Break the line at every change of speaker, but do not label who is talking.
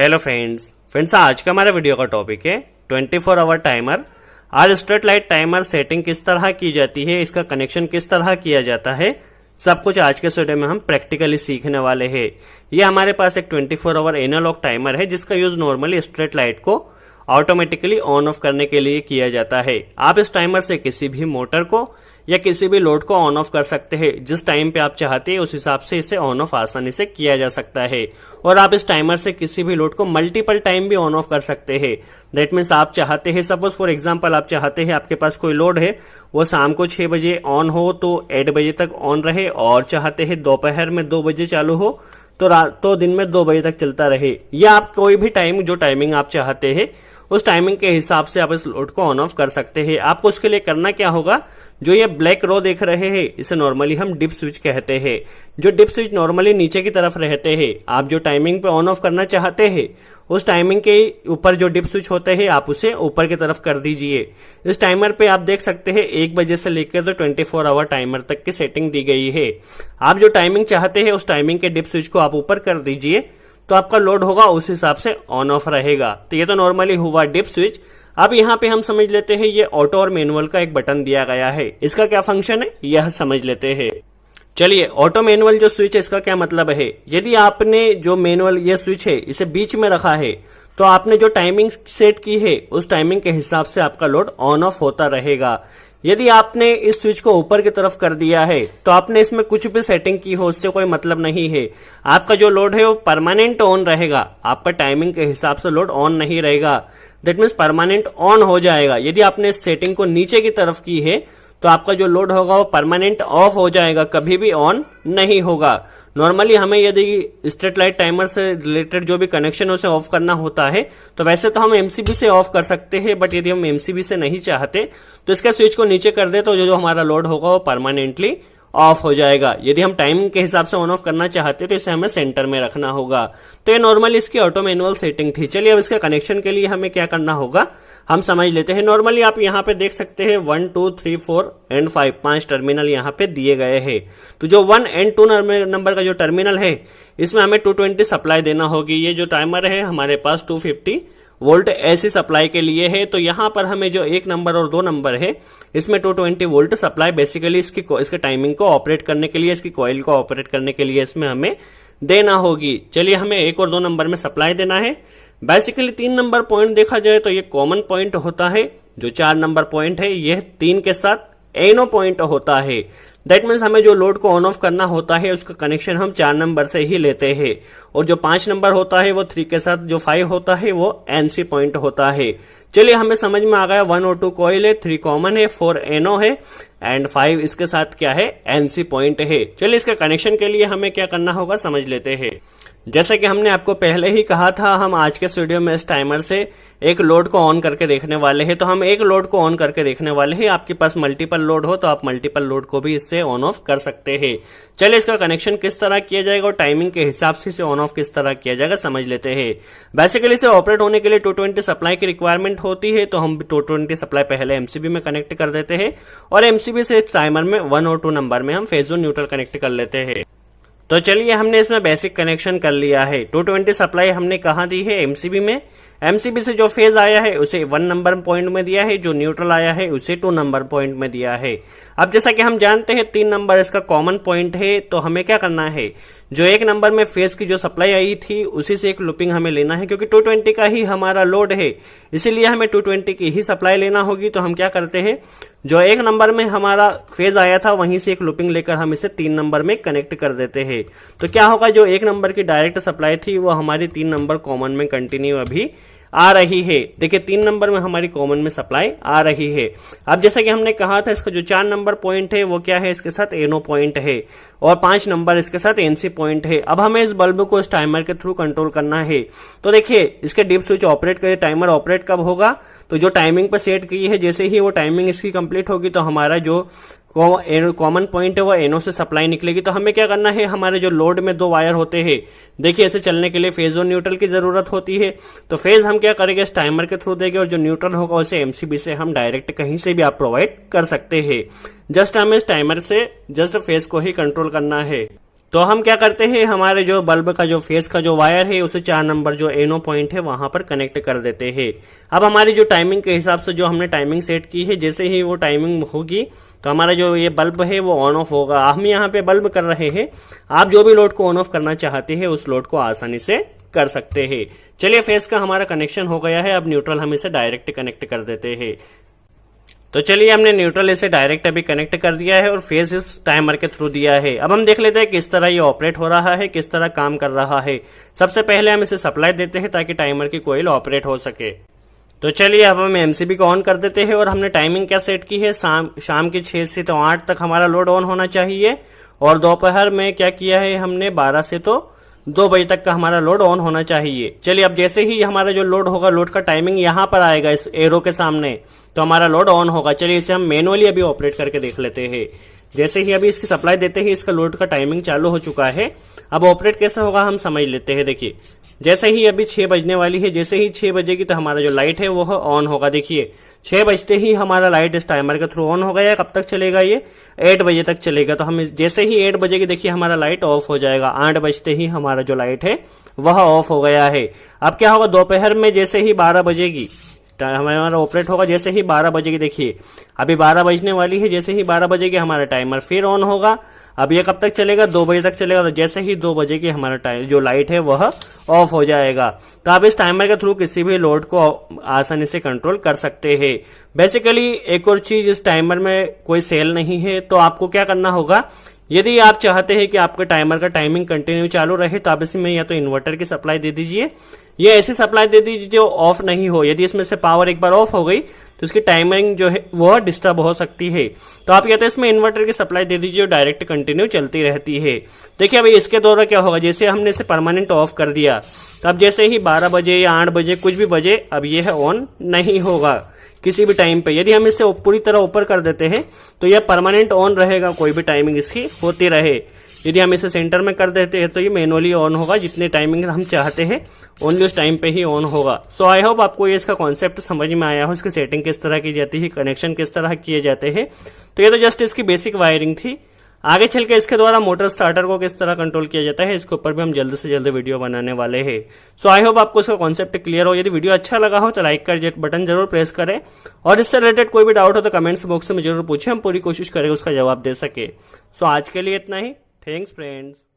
Hello friends आज का हमारा वीडियो का टॉपिक है 24 आवर टाइमर। आज स्ट्रीट लाइट टाइमर सेटिंग किस तरह की जाती है, इसका कनेक्शन किस तरह किया जाता है, सब कुछ आज के वीडियो में हम प्रैक्टिकली सीखने वाले हैं। ये हमारे पास एक 24 आवर एनालॉग टाइमर है जिसका यूज नॉर्मली स्ट्रीट लाइट को ऑटोमेटिकली ऑन ऑफ करने के लिए किया जाता है। आप इस टाइमर से किसी भी मोटर को या किसी भी लोड को ऑन ऑफ कर सकते हैं। जिस टाइम पे आप चाहते हैं उस हिसाब से इसे ऑन ऑफ आसानी से किया जा सकता है। और आप इस टाइमर से किसी भी लोड को मल्टीपल टाइम भी ऑन ऑफ कर सकते हैं। दैट मीन्स आप चाहते हैं, सपोज फॉर एग्जांपल आप चाहते हैं आपके पास कोई लोड है वो शाम को 6 बजे ऑन हो तो 8 बजे तक ऑन रहे, और चाहते हैं दोपहर में 2 बजे चालू हो तो दिन में 2 बजे तक चलता रहे। या आप कोई भी टाइम, जो टाइमिंग आप चाहते हैं उस टाइमिंग के हिसाब से आप इस लोड को ऑन ऑफ कर सकते हैं। आपको उसके लिए करना क्या होगा, जो ये ब्लैक रो देख रहे हैं इसे नॉर्मली हम डिप स्विच कहते हैं। जो डिप स्विच नॉर्मली नीचे की तरफ रहते हैं, आप जो टाइमिंग पे ऑन ऑफ करना चाहते हैं उस टाइमिंग के ऊपर जो डिप स्विच होते हैं आप उसे ऊपर की तरफ कर दीजिए। इस टाइमर पे आप देख सकते हैं 1 बजे से लेकर तो 24 आवर टाइमर तक की सेटिंग दी गई है। आप जो टाइमिंग चाहते हैं उस टाइमिंग के डिप स्विच को आप ऊपर कर दीजिए तो आपका लोड होगा उस हिसाब से ऑन ऑफ रहेगा। तो ये तो नॉर्मली हुआ डिप स्विच। अब यहाँ पे हम समझ लेते हैं ये ऑटो और मैनुअल का एक बटन दिया गया है, इसका क्या फंक्शन है यह समझ लेते हैं। चलिए, ऑटो मैनुअल जो स्विच है इसका क्या मतलब है। यदि आपने जो मैनुअल ये स्विच है इसे बीच में रखा है तो आपने जो टाइमिंग सेट की है उस टाइमिंग के हिसाब से आपका लोड ऑन ऑफ होता रहेगा। यदि आपने इस स्विच को ऊपर की तरफ कर दिया है तो आपने इसमें कुछ भी सेटिंग की हो उससे कोई मतलब नहीं है। आपका जो लोड है वो परमानेंट ऑन रहेगा, आपका टाइमिंग के हिसाब से लोड ऑन नहीं रहेगा। दैट मीन्स परमानेंट ऑन हो जाएगा। यदि आपने इस सेटिंग को नीचे की तरफ की है तो आपका जो लोड होगा वो परमानेंट ऑफ हो जाएगा, कभी भी ऑन नहीं होगा। नॉर्मली हमें यदि स्ट्रीट लाइट टाइमर से रिलेटेड जो भी कनेक्शन है उसे ऑफ करना होता है तो वैसे तो हम एमसीबी से ऑफ कर सकते हैं, बट यदि हम एमसीबी से नहीं चाहते तो इसका स्विच को नीचे कर दे तो जो हमारा लोड होगा वो परमानेंटली ऑफ हो जाएगा। यदि हम टाइम के हिसाब से ऑन ऑफ करना चाहते तो इसे हमें सेंटर में रखना होगा। तो ये नॉर्मली इसकी ऑटो मैनुअल सेटिंग थी। चलिए अब इसका कनेक्शन के लिए हमें क्या करना होगा हम समझ लेते हैं। नॉर्मली आप यहाँ पे देख सकते हैं 1 2 3 4 एंड 5 5 टर्मिनल यहाँ पे दिए गए हैं। तो जो 1 एंड 2 नंबर का जो टर्मिनल है इसमें हमें 220 सप्लाई देना होगी। ये जो टाइमर है हमारे पास 250 वोल्ट ऐसी सप्लाई के लिए है। तो यहाँ पर हमें जो 1 नंबर और 2 नंबर है इसमें 220 वोल्ट सप्लाई बेसिकली इसके टाइमिंग को ऑपरेट करने के लिए, इसकी कॉइल को ऑपरेट करने के लिए इसमें हमें देना होगी। चलिए हमें 1 और 2 नंबर में सप्लाई देना है। बेसिकली 3 नंबर पॉइंट देखा जाए तो ये कॉमन पॉइंट होता है। जो 4 नंबर पॉइंट है यह 3 के साथ एनो पॉइंट होता है। दैट मीन्स हमें जो लोड को ऑन ऑफ करना होता है उसका कनेक्शन हम 4 नंबर से ही लेते हैं, और जो 5 नंबर होता है वो 3 के साथ, जो 5 होता है वो एनसी पॉइंट होता है। चलिए हमें समझ में आ गया 1 और 2 कॉइल है, 3 कॉमन है, 4 एनो है एंड 5 इसके साथ क्या है एनसी पॉइंट है। चलिए इसके कनेक्शन के लिए हमें क्या करना होगा समझ लेते हैं। जैसे कि हमने आपको पहले ही कहा था, हम आज के वीडियो में इस टाइमर से एक लोड को ऑन करके देखने वाले हैं। तो हम एक लोड को ऑन करके देखने वाले हैं। आपके पास मल्टीपल लोड हो तो आप मल्टीपल लोड को भी इससे ऑन ऑफ कर सकते हैं। चलिए इसका कनेक्शन किस तरह किया जाएगा और टाइमिंग के हिसाब से इसे ऑन ऑफ किस तरह किया जाएगा समझ लेते हैं। बेसिकली इसे ऑपरेट होने के लिए 220 सप्लाई की रिक्वायरमेंट होती है, तो हम 220 सप्लाई पहले एमसीबी में कनेक्ट कर देते हैं और एमसीबी से इस टाइमर में 1 और 2 नंबर में हम फेज न्यूट्रल कनेक्ट कर लेते हैं। तो चलिए हमने इसमें बेसिक कनेक्शन कर लिया है। 220 सप्लाई हमने कहाँ दी है एमसीबी में। एमसीबी से जो फेज आया है उसे 1 नंबर पॉइंट में दिया है, जो न्यूट्रल आया है उसे 2 नंबर पॉइंट में दिया है। अब जैसा कि हम जानते हैं 3 नंबर इसका कॉमन पॉइंट है, तो हमें क्या करना है, जो 1 नंबर में फेज की जो सप्लाई आई थी उसी से एक लूपिंग हमें लेना है, क्योंकि 220 का ही हमारा लोड है इसीलिए हमें 220 की ही सप्लाई लेना होगी। तो हम क्या करते हैं, जो 1 नंबर में हमारा फेज आया था वहीं से एक लूपिंग लेकर हम इसे 3 नंबर में कनेक्ट कर देते हैं। तो क्या होगा, जो 1 नंबर की डायरेक्ट सप्लाई थी वो हमारी 3 नंबर कॉमन में कंटिन्यू अभी आ रही है। देखिए 3 नंबर में हमारी कॉमन में सप्लाई आ रही है। अब जैसा कि हमने कहा था इसका जो 4 नंबर पॉइंट है वो क्या है, इसके साथ एनो पॉइंट है, और 5 नंबर इसके साथ एनसी पॉइंट है। अब हमें इस बल्ब को इस टाइमर के थ्रू कंट्रोल करना है। तो देखिए इसके डिप स्विच ऑपरेट करे, टाइमर ऑपरेट कब होगा, तो जो टाइमिंग पर सेट की है जैसे ही वो टाइमिंग इसकी कंप्लीट होगी तो हमारा जो कॉमन पॉइंट है वो एनो से सप्लाई निकलेगी। तो हमें क्या करना है, हमारे जो लोड में 2 वायर होते हैं, देखिए ऐसे चलने के लिए फेज और न्यूट्रल की जरूरत होती है। तो फेज हम क्या करेंगे, इस टाइमर के थ्रू देंगे, और जो न्यूट्रल होगा उसे एमसीबी से हम डायरेक्ट कहीं से भी आप प्रोवाइड कर सकते हैं। जस्ट हमें इस टाइमर से जस्ट फेज को ही कंट्रोल करना है। तो हम क्या करते हैं, हमारे जो बल्ब का जो फेस का जो वायर है उसे 4 नंबर जो एनो पॉइंट है वहां पर कनेक्ट कर देते हैं। अब हमारी जो टाइमिंग के हिसाब से जो हमने टाइमिंग सेट की है, जैसे ही वो टाइमिंग होगी तो हमारा जो ये बल्ब है वो ऑन ऑफ होगा। हम यहाँ पे बल्ब कर रहे हैं, आप जो भी लोड को ऑन ऑफ करना चाहते हैं उस लोड को आसानी से कर सकते हैं। चलिए, फेस का हमारा कनेक्शन हो गया है, अब न्यूट्रल हम इसे डायरेक्ट कनेक्ट कर देते हैं। तो चलिए, हमने न्यूट्रल इसे डायरेक्ट अभी कनेक्ट कर दिया है और फेज इस टाइमर के थ्रू दिया है। अब हम देख लेते हैं किस तरह ये ऑपरेट हो रहा है, किस तरह काम कर रहा है। सबसे पहले हम इसे सप्लाई देते हैं ताकि टाइमर की कोइल ऑपरेट हो सके। तो चलिए, अब हम एमसीबी को ऑन कर देते हैं और हमने टाइमिंग क्या सेट की है, शाम के 6 से तो 8 तक हमारा लोड ऑन होना चाहिए, और दोपहर में क्या किया है हमने 12 से तो 2 बजे तक का हमारा लोड ऑन होना चाहिए। चलिए, अब जैसे ही हमारा जो लोड होगा, लोड का टाइमिंग यहाँ पर आएगा इस एरो के सामने, तो हमारा लोड ऑन होगा। चलिए, इसे हम मैनुअली अभी ऑपरेट करके देख लेते हैं। जैसे ही अभी इसकी सप्लाई देते ही इसका लोड का टाइमिंग चालू हो चुका है। अब ऑपरेट कैसे होगा हम समझ लेते हैं। देखिए, जैसे ही अभी 6 बजने वाली है, जैसे ही 6 बजेगी तो हमारा जो लाइट है वो ऑन होगा। देखिए, 6 बजते ही हमारा लाइट इस टाइमर के थ्रू ऑन हो गया। कब तक चलेगा ये? 8 बजे तक चलेगा। तो हम जैसे ही 8 बजेगी देखिए हमारा लाइट ऑफ हो जाएगा। 8 बजते ही हमारा जो लाइट है वह ऑफ हो गया है। अब क्या होगा, दोपहर में जैसे ही 12 बजेगी हमारा ऑपरेट होगा। जैसे ही 12 बजेगी, देखिए अभी 12 बजने वाली है, जैसे ही 12 बजेगी हमारा टाइमर फिर ऑन होगा। अब ये कब तक चलेगा? 2 बजे तक चलेगा। तो जैसे ही 2 बजेगी हमारा जो लाइट है वह ऑफ हो जाएगा। तो आप इस टाइमर के थ्रू किसी भी लोड को आसानी से कंट्रोल कर सकते हैं। बेसिकली एक और चीज, इस टाइमर में कोई सेल नहीं है, तो आपको क्या करना होगा, यदि आप चाहते हैं कि आपके टाइमर का टाइमिंग कंटिन्यू चालू रहे तो आप इसमें या तो इन्वर्टर की सप्लाई दे दीजिए, या ऐसी सप्लाई दे दीजिए जो ऑफ नहीं हो। यदि इसमें से पावर एक बार ऑफ हो गई तो इसकी टाइमिंग जो है वो डिस्टर्ब हो सकती है। तो आप या तो इसमें इन्वर्टर की सप्लाई दे दीजिए, डायरेक्ट कंटिन्यू चलती रहती है। देखिए, अभी इसके द्वारा क्या होगा, जैसे हमने इसे परमानेंट ऑफ कर दिया, तो अब जैसे ही 12 बजे या 8 बजे कुछ भी बजे, अब यह ऑन नहीं होगा किसी भी टाइम पे। यदि हम इसे पूरी तरह ऊपर कर देते हैं तो यह परमानेंट ऑन रहेगा, कोई भी टाइमिंग इसकी होती रहे। यदि हम इसे सेंटर में कर देते हैं तो ये मैनुअली ऑन होगा, जितने टाइमिंग हम चाहते हैं ओनली उस टाइम पे ही ऑन होगा। सो आई होप आपको ये इसका कॉन्सेप्ट समझ में आया हो, इसकी सेटिंग किस तरह की जाती है, कनेक्शन किस तरह किए जाते हैं। तो ये तो जस्ट इसकी बेसिक वायरिंग थी। आगे चल के इसके द्वारा मोटर स्टार्टर को किस तरह कंट्रोल किया जाता है, इसके ऊपर भी हम जल्द से जल्द वीडियो बनाने वाले हैं। सो आई होप आपको इसका कॉन्सेप्ट क्लियर हो। यदि वीडियो अच्छा लगा हो तो लाइक कर बटन जरूर प्रेस करें, और इससे रिलेटेड कोई भी डाउट हो तो कमेंट्स बॉक्स में जरूर पूछें, हम पूरी कोशिश करेंगे उसका जवाब दे सके। सो आज के लिए इतना ही। Thanks friends.